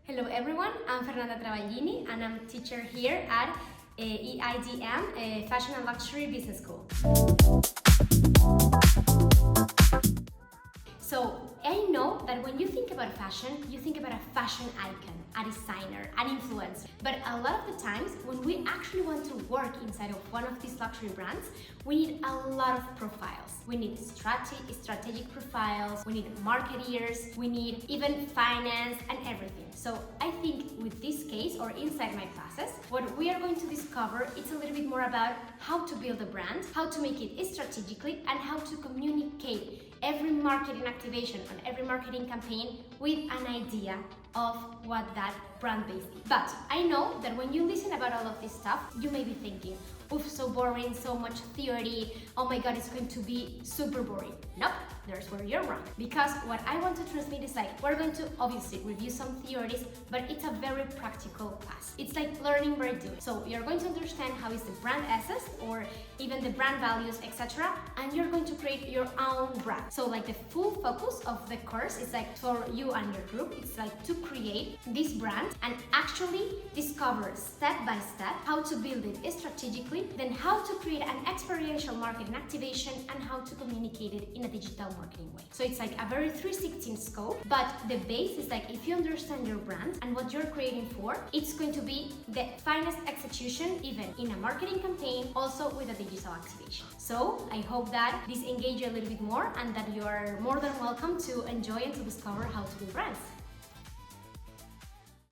Hello everyone, I'm Fernanda Travaglini and I'm a teacher here at EIDM, Fashion and Luxury Business School. So I know that when you think about fashion, you think about a fashion icon, a designer, an influencer. But a lot of the times, when we actually want to work inside of one of these luxury brands, we need a lot of profiles. We need strategic profiles, we need marketeers, we need even finance and everything. So I think with this case, or inside my classes, what we are going to discover is a little bit more about how to build a brand, how to make it strategically, and how to communicate every marketing activation on every marketing campaign with an idea of what that brand base is. But I know that when you listen about all of this stuff, you may be thinking, oof, so boring, so much theory, oh my god, it's going to be super boring. Nope, there's where you're wrong. Because what I want to transmit is like, we're going to obviously review some theories, but it's a very practical class. It's like learning by doing. So you're going to understand how is the brand essence or even the brand values, etc. And you're going to create your own brand. So like the full focus of the course is like for you and your group, it's like to create this brand and actually discover step by step how to build it strategically, then how to create an experiential marketing activation and how to communicate it in a digital marketing way. So it's like a very 360 scope, but the base is like if you understand your brand and what you're creating for, it's going to be the finest execution even in a marketing campaign, also with a digital activation. So I hope that this engages you a little bit more and that you are more than welcome to enjoy and to discover how to build brands.